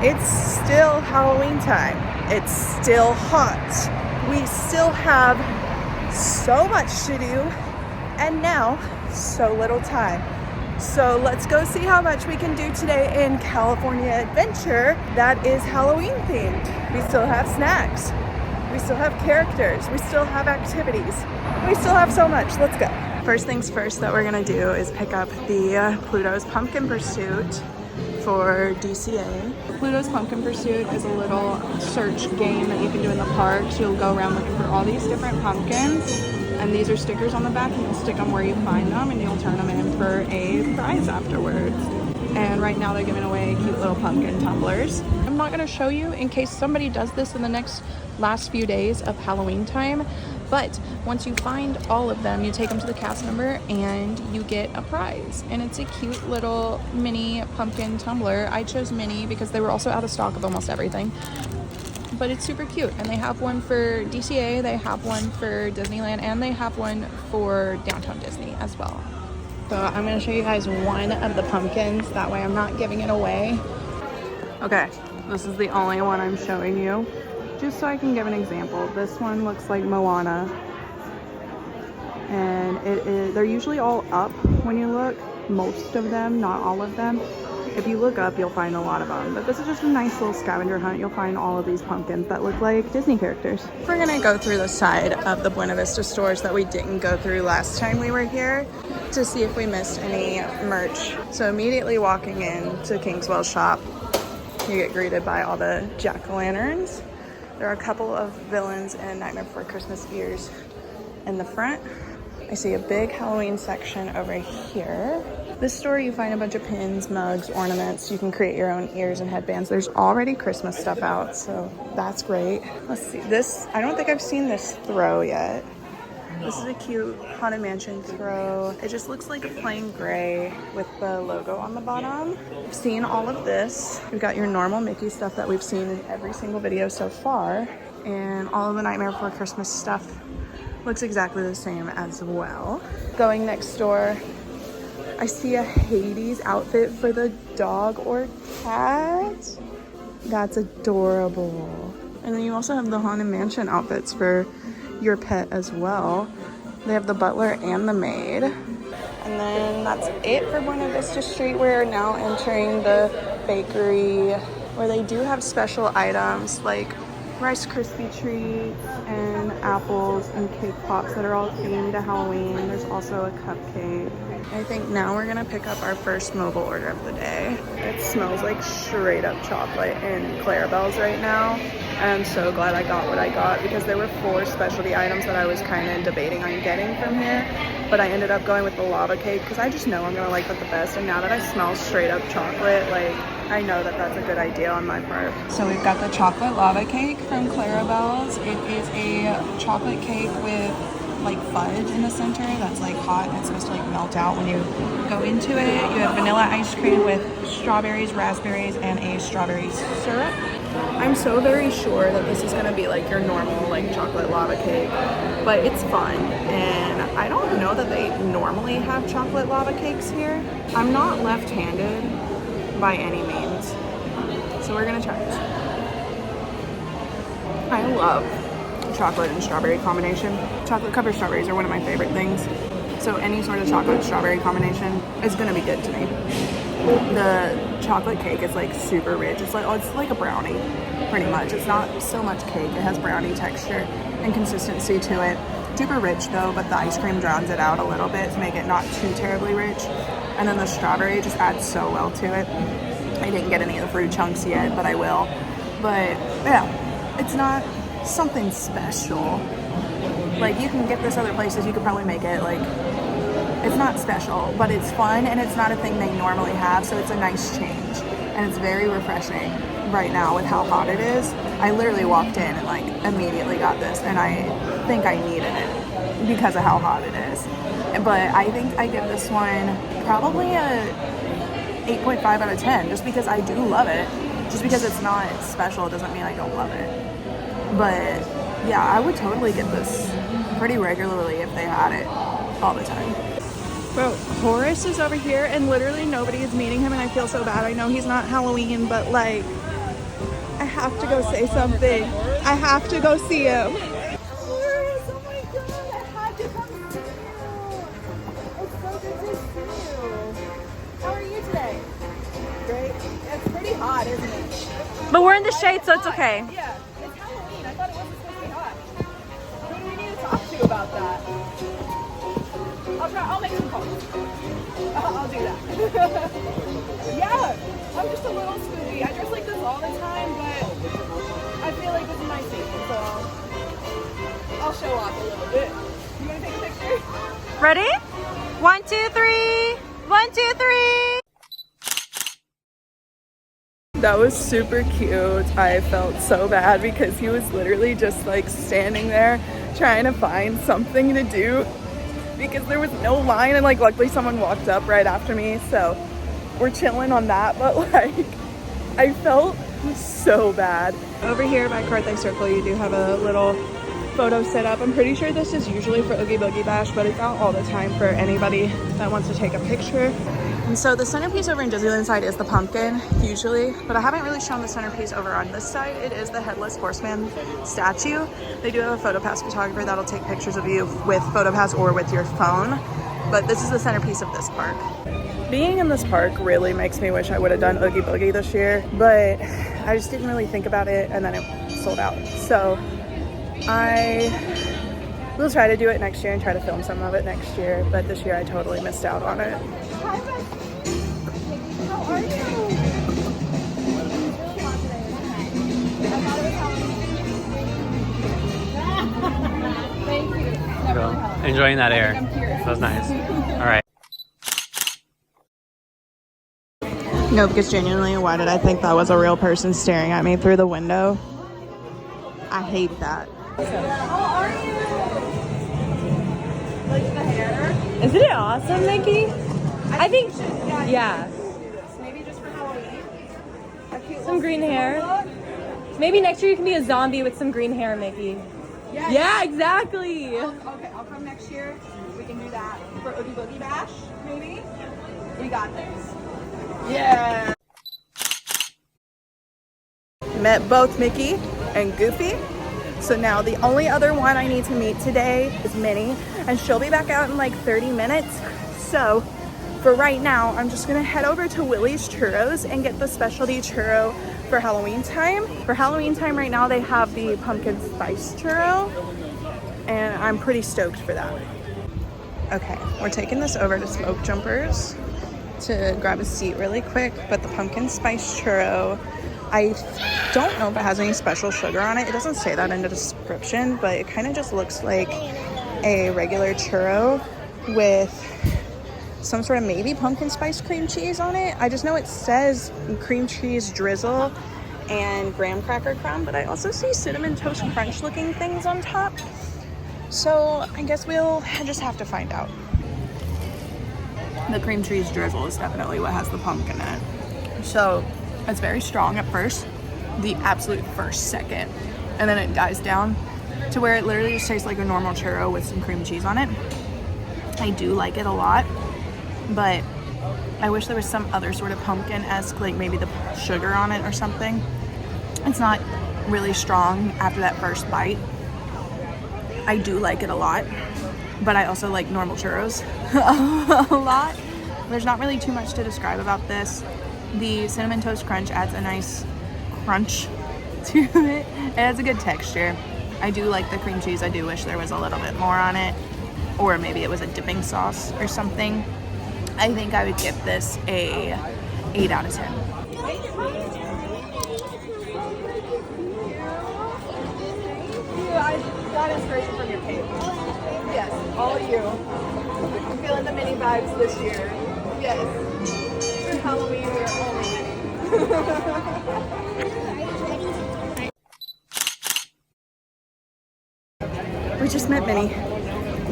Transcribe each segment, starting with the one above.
It's still Halloween time. It's still hot. We still have so much to do, and now so little time. So let's go see how much we can do today in California Adventure that is Halloween themed. We still have snacks. We still have characters. We still have activities. We still have so much. Let's go. First things first that we're gonna do is pick up the Pluto's Pumpkin Pursuit for DCA. Pluto's Pumpkin Pursuit is a little search game that you can do in the parks. You'll go around looking for all these different pumpkins, and these are stickers on the back, and you'll stick them where you find them, and you'll turn them in for a prize afterwards. And right now they're giving away cute little pumpkin tumblers. I'm not gonna show you in case somebody does this in the last few days of Halloween time, but once you find all of them, you take them to the cast member and you get a prize. And it's a cute little mini pumpkin tumbler. I chose mini because they were also out of stock of almost everything. But it's super cute. And they have one for DCA, they have one for Disneyland, and they have one for Downtown Disney as well. So I'm gonna show you guys one of the pumpkins. That way I'm not giving it away. Okay, this is the only one I'm showing you. Just so I can give an example, this one looks like Moana, and they're usually all up when you look, most of them, not all of them. If you look up, you'll find a lot of them, but this is just a nice little scavenger hunt. You'll find all of these pumpkins that look like Disney characters. We're gonna go through the side of the Buena Vista stores that we didn't go through last time we were here to see if we missed any merch. So immediately walking in to Kingswell's shop, you get greeted by all the jack-o'-lanterns. There are a couple of villains and Nightmare Before Christmas ears in the front. I see a big Halloween section over here. This store you find a bunch of pins, mugs, ornaments. You can create your own ears and headbands. There's already Christmas stuff out, so that's great. Let's see, this, I don't think I've seen this throw yet. This is a cute Haunted Mansion throw. It just looks like a plain gray with the logo on the bottom. I've seen all of this. We've got your normal Mickey stuff that we've seen in every single video so far. And all of the Nightmare Before Christmas stuff looks exactly the same as well. Going next door, I see a Hades outfit for the dog or cat. That's adorable. And then you also have the Haunted Mansion outfits for your pet as well. They have the butler and the maid. And then that's it for Buena Vista Street. We're now entering the bakery where they do have special items like Rice Krispie treats and apples and cake pops that are all themed to Halloween. There's also a cupcake. I think now we're gonna pick up our first mobile order of the day. It smells like straight up chocolate and Clarabelle's right now. And I'm so glad I got what I got because there were 4 specialty items that I was kind of debating on getting from here. But I ended up going with the lava cake because I just know I'm gonna like that the best. And now that I smell straight up chocolate, like I know that that's a good idea on my part. So we've got the chocolate lava cake from Clarabelle's. It is a chocolate cake with like fudge in the center that's like hot and it's supposed to like melt out when you go into it. You have vanilla ice cream with strawberries, raspberries, and a strawberry syrup. I'm so very sure that this is gonna be like your normal like chocolate lava cake, but it's fun. And I don't know that they normally have chocolate lava cakes here. I'm not left-handed by any means, so we're gonna try this. I love chocolate and strawberry combination. Chocolate covered strawberries are one of my favorite things. So any sort of chocolate strawberry combination is gonna be good to me. The chocolate cake is like super rich. It's like a brownie, pretty much. It's not so much cake. It has brownie texture and consistency to it. Super rich though, but the ice cream drowns it out a little bit to make it not too terribly rich. And then the strawberry just adds so well to it. I didn't get any of the fruit chunks yet, but I will. But yeah, it's not something special. Like you can get this other places, you could probably make it like, it's not special, but it's fun and it's not a thing they normally have, so it's a nice change. And it's very refreshing right now with how hot it is. I literally walked in and like immediately got this and I think I needed it because of how hot it is. But I think I give this one probably a 8.5 out of 10 just because I do love it. Just because it's not special doesn't mean I don't love it. But yeah, I would totally get this pretty regularly if they had it all the time. Bro, Horace is over here and literally nobody is meeting him and I feel so bad. I know he's not Halloween, but like I have to go say something. I have to go see him. Oh my god, I had to come see you. It's so good to see you. How are you today? Great. It's pretty hot, isn't it? But we're in the shade, so it's okay. Yeah, it's Halloween. I thought it wasn't supposed to be hot. Who do we need to talk to about that? I'll make some calls. I'll do that. Yeah, I'm just a little spooky. I dress like this all the time, but I feel like this is my season, so I'll show off a little bit. You want to take a picture? Ready? 1, 2, 3. 1, 2, 3. That was super cute. I felt so bad because he was literally just like standing there trying to find something to do because there was no line, and like luckily someone walked up right after me, so we're chilling on that. But like I felt so bad. Over here by Carthay Circle you do have a little photo set up. I'm pretty sure this is usually for Oogie Boogie Bash, but it's out all the time for anybody that wants to take a picture. And so the centerpiece over in Disneyland side is the pumpkin, usually, but I haven't really shown the centerpiece over on this side. It is the Headless Horseman statue. They do have a PhotoPass photographer that'll take pictures of you with PhotoPass or with your phone, but this is the centerpiece of this park. Being in this park really makes me wish I would have done Oogie Boogie this year, but I just didn't really think about it, and then it sold out. So I will try to do it next year and try to film some of it next year, but this year I totally missed out on it. Hi, Beth. How are you? It's really hot today, isn't it? I thought it was Halloween. Thank you. Definitely Halloween. Enjoying that air. I'm curious. That was nice. All right. No, because genuinely, why did I think that was a real person staring at me through the window? I hate that. How are you? Like the hair? Isn't it awesome, Nikki? I think, yeah. Maybe just for Halloween. A cute Some green little hair. look. Maybe next year you can be a zombie with some green hair, Mickey. Yeah, exactly. Okay, I'll come next year. We can do that for Oogie Boogie Bash, maybe. We got this. Yeah. Met both Mickey and Goofy. So now the only other one I need to meet today is Minnie, and she'll be back out in like 30 minutes. So for right now, I'm just gonna head over to Willie's Churros and get the specialty churro for Halloween time. For Halloween time right now, they have the pumpkin spice churro, and I'm pretty stoked for that. Okay, we're taking this over to Smoke Jumpers to grab a seat really quick, but the pumpkin spice churro, I don't know if it has any special sugar on it. It doesn't say that in the description, but it kind of just looks like a regular churro with some sort of maybe pumpkin spice cream cheese on it. I just know it says cream cheese drizzle and graham cracker crumb, but I also see cinnamon toast crunch looking things on top. So I guess we'll just have to find out. The cream cheese drizzle is definitely what has the pumpkin in it. So it's very strong at first, the absolute first second, and then it dies down to where it literally just tastes like a normal churro with some cream cheese on it. I do like it a lot, but I wish there was some other sort of pumpkin-esque, like maybe the sugar on it or something. It's not really strong after that first bite. I do like it a lot, but I also like normal churros a lot. There's not really too much to describe about this. The cinnamon toast crunch adds a nice crunch to it. It has a good texture. I do like the cream cheese. I do wish there was a little bit more on it, or maybe it was a dipping sauce or something. I think I would give this a 8 out of 10. I got inspiration from your page. Yes, all you. I'm feeling the mini vibes this year. Yes. For Halloween, we're only mini. We just met Minnie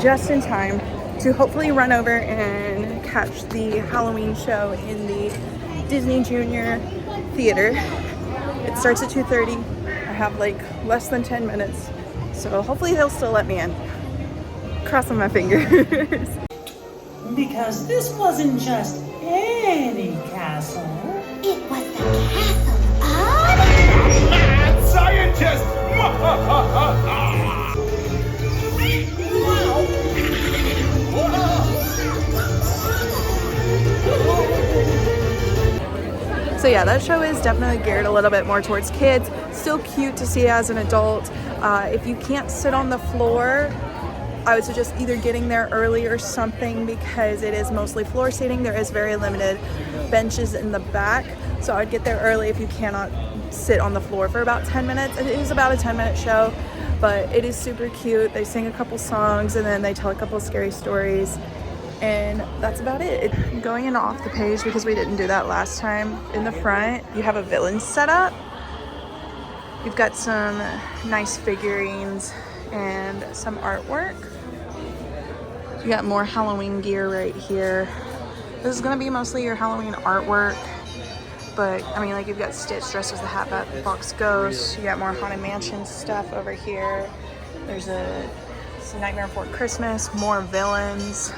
just in time to hopefully run over and catch the Halloween show in the Disney Junior Theater. It starts at 2:30. I have like less than 10 minutes, so hopefully they'll still let me in. Crossing my fingers. Because this wasn't just any castle. It was the castle of yeah, that show is definitely geared a little bit more towards kids. Still cute to see as an adult. If you can't sit on the floor, I would suggest either getting there early or something, because it is mostly floor seating. There is very limited benches in the back, so I'd get there early if you cannot sit on the floor for about 10 minutes. It is about a 10-minute show, but it is super cute. They sing a couple songs and then they tell a couple scary stories, and that's about it. Going in off the page, because we didn't do that last time, in the front you have a villain set up. You've got some nice figurines and some artwork. You got more Halloween gear right here. This is gonna be mostly your Halloween artwork, but I mean, like, you've got Stitch dressed as the Hatbox Ghost. You got more Haunted Mansion stuff over here. There's a Nightmare Before Christmas, more villains.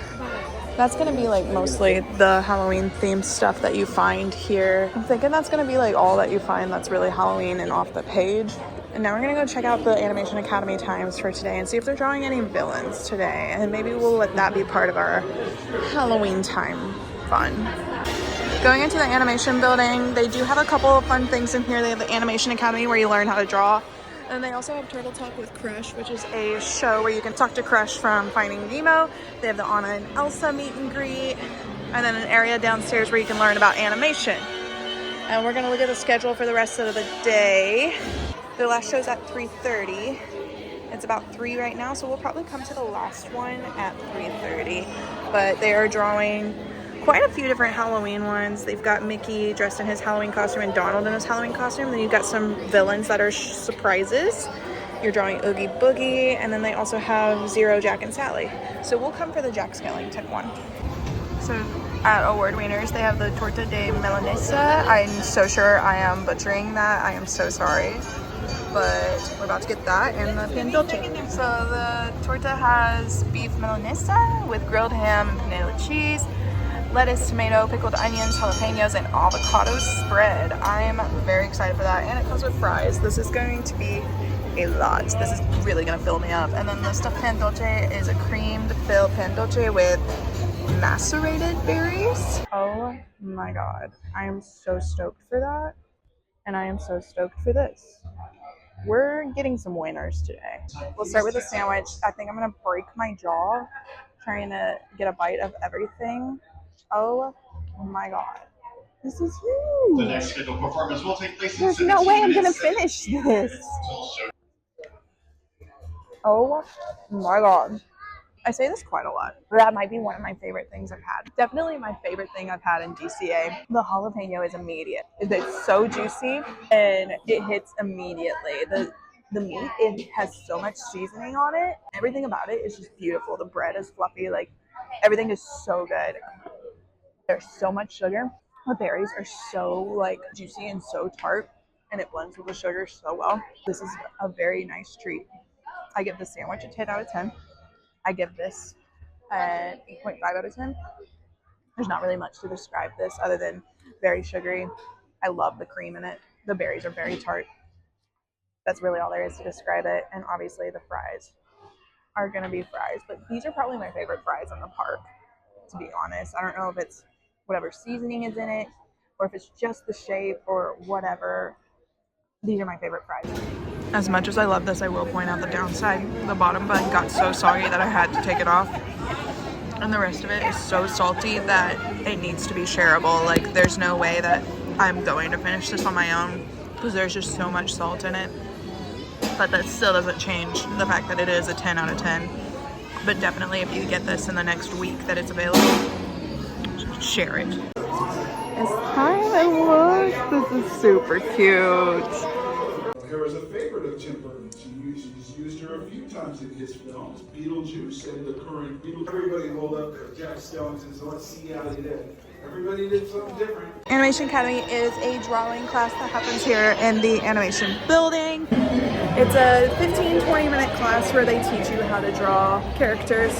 That's gonna be like mostly the Halloween themed stuff that you find here. I'm thinking that's gonna be like all that you find that's really Halloween and off the page. And now we're gonna go check out the Animation Academy times for today and see if they're drawing any villains today. And maybe we'll let that be part of our Halloween time fun. Going into the animation building, they do have a couple of fun things in here. They have the Animation Academy where you learn how to draw. And they also have Turtle Talk with Crush, which is a show where you can talk to Crush from Finding Nemo. They have the Anna and Elsa meet and greet, and then an area downstairs where you can learn about animation. And we're gonna look at the schedule for the rest of the day. Their last show's at 3:30. It's about 3 right now, so we'll probably come to the last one at 3:30. But they are drawing quite a few different Halloween ones. They've got Mickey dressed in his Halloween costume and Donald in his Halloween costume. Then you've got some villains that are surprises. You're drawing Oogie Boogie, and then they also have Zero, Jack, and Sally. So we'll come for the Jack Skellington one. So at Award Wieners, they have the Torta de Milanesa. I'm so sure I am butchering that. I am so sorry. But we're about to get that and the pan dulce. So the torta has beef milanesa with grilled ham and panela cheese, lettuce, tomato, pickled onions, jalapenos, and avocado spread. I'm very excited for that, and it comes with fries. This is going to be a lot. This is really gonna fill me up. And then the stuffed pan dulce is a creamed filled pan dulce with macerated berries. Oh my god, I am so stoked for that, and I am so stoked for this. We're getting some winners today. We'll start with a sandwich. I think I'm gonna break my jaw trying to get a bite of everything. Oh my god. This is huge. The next scheduled performance will take place in There's no 17 way I'm gonna minutes. finish this. Oh my god. I say this quite a lot. That might be one of my favorite things I've had. Definitely my favorite thing I've had in DCA. The jalapeno is immediate. It's so juicy and it hits immediately. The meat, it has so much seasoning on it. Everything about it is just beautiful. The bread is fluffy. Like, everything is so good. There's so much sugar. The berries are so like juicy and so tart, and it blends with the sugar so well. This is a very nice treat. I give this sandwich a 10 out of 10. I give this an 8.5 out of 10. There's not really much to describe this other than very sugary. I love the cream in it. The berries are very tart. That's really all there is to describe it. And obviously the fries are going to be fries. But these are probably my favorite fries in the park, to be honest. I don't know if it's whatever seasoning is in it or if it's just the shape or whatever. These are my favorite fries. As much as I love this, I will point out the downside. The bottom bun got so soggy that I had to take it off. And the rest of it is so salty that it needs to be shareable. Like, there's no way that I'm going to finish this on my own because there's just so much salt in it. But that still doesn't change the fact that it is a 10 out of 10. But definitely if you get this in the next week that it's available, share it. It's time and look. This is super cute. Her was a favorite of Tim Burton. She's used her a few times in his films. Beetlejuice and the current Beetlejuice. Everybody hold up their Jack Skellington, so let's see how they did. Everybody did something different. Animation Academy is a drawing class that happens here in the animation building. It's a 15-20 minute class where they teach you how to draw characters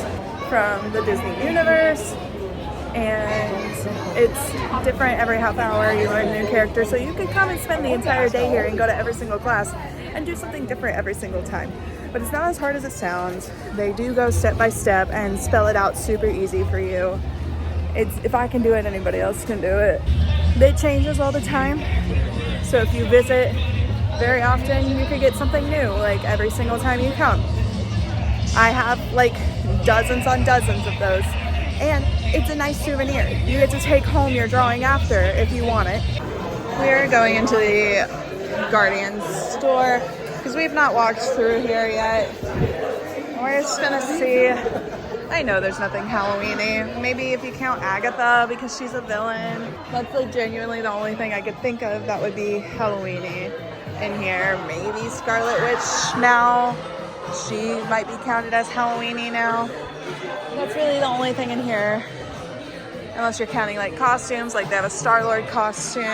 from the Disney universe. And it's different every half hour. You learn a new character, so you can come and spend the entire day here and go to every single class and do something different every single time. But it's not as hard as it sounds. They do go step by step and spell it out super easy for you. It's, if I can do it, anybody else can do it. It changes all the time. So if you visit very often, you could get something new, like every single time you come. I have like dozens on dozens of those. And it's a nice souvenir. You get to take home your drawing after if you want it. We're going into the Guardians store because we've not walked through here yet. We're just gonna see. I know there's nothing Halloween-y. Maybe if you count Agatha because she's a villain. That's like genuinely the only thing I could think of that would be Halloween-y in here. Maybe Scarlet Witch now. She might be counted as Halloween-y now. That's really the only thing in here. Unless you're counting like costumes, like they have a Star-Lord costume.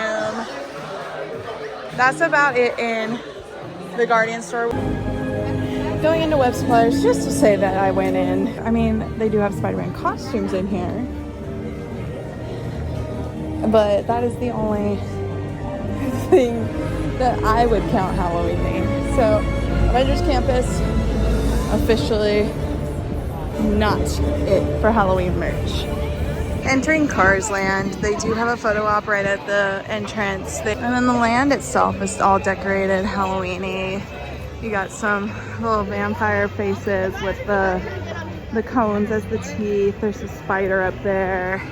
That's about it in the Guardian store. Going into Web Supplies just to say that I went in. I mean, they do have Spider-Man costumes in here. But that is the only thing that I would count Halloween-y. So, Avengers Campus, officially not it for Halloween merch. Entering Cars Land, they do have a photo op right at the entrance. And then the land itself is all decorated Halloween-y. You got some little vampire faces with the cones as the teeth. There's a spider up there.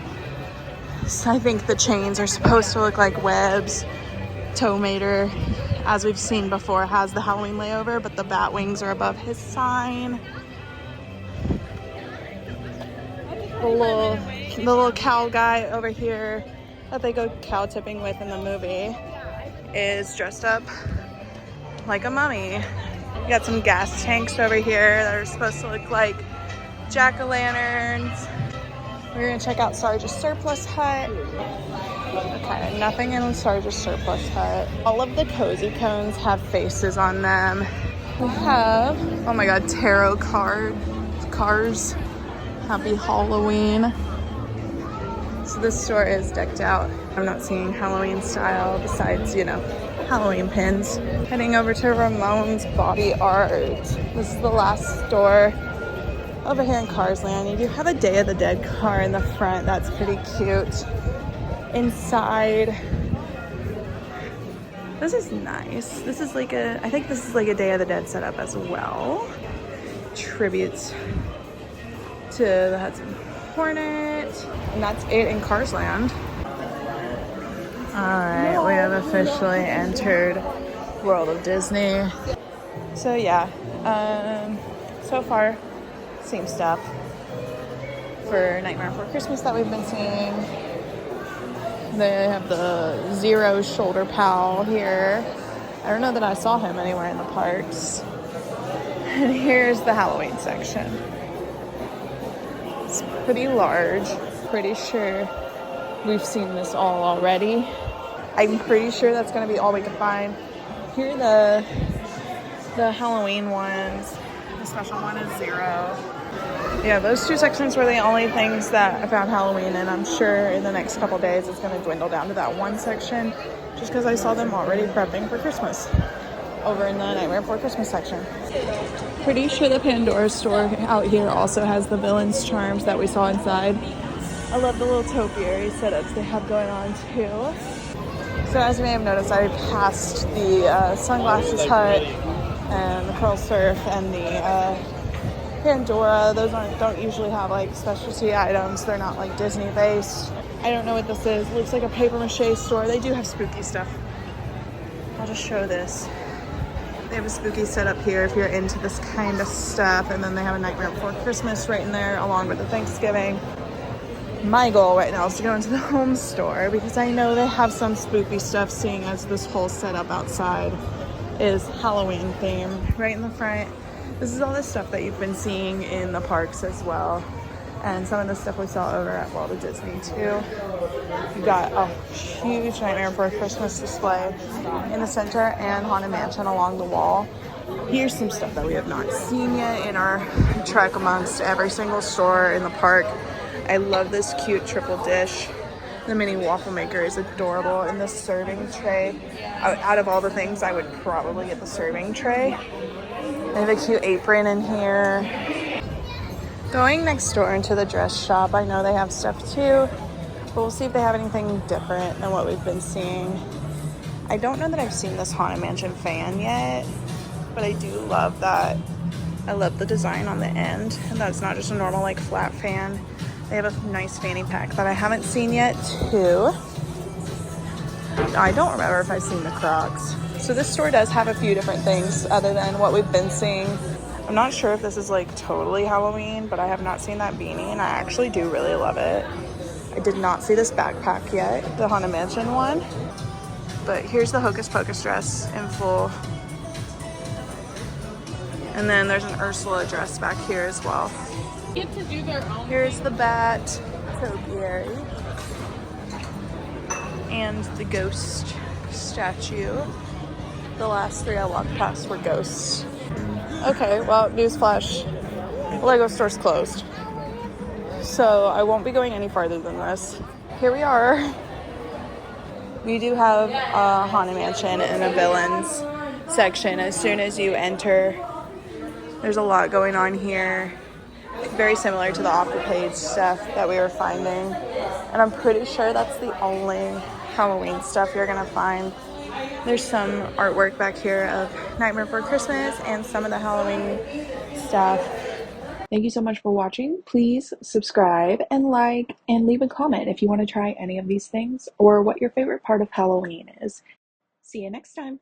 So I think the chains are supposed to look like webs. Tow Mater, as we've seen before, has the Halloween layover, but the bat wings are above his sign. The little cow guy over here that they go cow tipping with in the movie is dressed up like a mummy. You got some gas tanks over here that are supposed to look like jack-o'-lanterns. We're gonna check out Sarge's Surplus Hut. Okay, nothing in Sarge's Surplus Hut. All of the cozy cones have faces on them. We have, oh my god, tarot cars. Happy Halloween. So this store is decked out. I'm not seeing Halloween style besides, you know, Halloween pins. Heading over to Ramon's Body Art. This is the last store over here in Cars Land. You do have a Day of the Dead car in the front. That's pretty cute. Inside, this is nice. This is like I think this is like a Day of the Dead setup as well. Tributes to the Hudson Hornet. And that's it in Cars Land. Alright, we have officially entered World of Disney. So yeah, so far, same stuff for Nightmare Before Christmas that we've been seeing. They have the Zero shoulder pal here. I don't know that I saw him anywhere in the parks. And here's the Halloween section. It's pretty large. Pretty sure we've seen this all already. I'm pretty sure that's going to be all we can find. Here are the Halloween ones. The special one is Zero. Yeah, those two sections were the only things that I found Halloween, and I'm sure in the next couple days it's going to dwindle down to that one section just because I saw them already prepping for Christmas over in the Nightmare Before Christmas section. Pretty sure the Pandora store out here also has the villain's charms that we saw inside. I love the little topiary setups they have going on too. So as you may have noticed, I passed the Sunglasses Hut and the Pearl Surf and the Pandora. Those don't usually have like specialty items. They're not like Disney based. I don't know what this is. It looks like a paper mache store. They do have spooky stuff. I'll just show this. They have a spooky setup here if you're into this kind of stuff. And then they have a Nightmare Before Christmas right in there along with the Thanksgiving. My goal right now is to go into the home store because I know they have some spooky stuff, seeing as this whole setup outside is Halloween themed. Right in the front, this is all the stuff that you've been seeing in the parks as well. And some of the stuff we saw over at Walt Disney too. You've got a huge Nightmare Before Christmas display in the center and Haunted Mansion along the wall. Here's some stuff that we have not seen yet in our trek amongst every single store in the park. I love this cute triple dish. The mini waffle maker is adorable, and the serving tray. Out of all the things, I would probably get the serving tray. They have a cute apron in here. Going next door into the dress shop, I know they have stuff too. But we'll see if they have anything different than what we've been seeing. I don't know that I've seen this Haunted Mansion fan yet, but I do love that. I love the design on the end, and that's not just a normal like flat fan. They have a nice fanny pack that I haven't seen yet too. I don't remember if I've seen the Crocs. So this store does have a few different things other than what we've been seeing. I'm not sure if this is like totally Halloween, but I have not seen that beanie and I actually do really love it. I did not see this backpack yet, the Haunted Mansion one. But here's the Hocus Pocus dress in full. And then there's an Ursula dress back here as well. Get to do their own. Here's the Bat topiary. And the ghost statue. The last 3 I walked past were ghosts. Okay, well, newsflash. Lego store's closed. So I won't be going any farther than this. Here we are. We do have a Haunted Mansion and a Villains section as soon as you enter. There's a lot going on here. Very similar to the off-the-page stuff that we were finding. And I'm pretty sure that's the only Halloween stuff you're gonna find. There's some artwork back here of Nightmare Before Christmas and some of the Halloween stuff. Thank you so much for watching. Please subscribe and like and leave a comment if you want to try any of these things or what your favorite part of Halloween is. See you next time.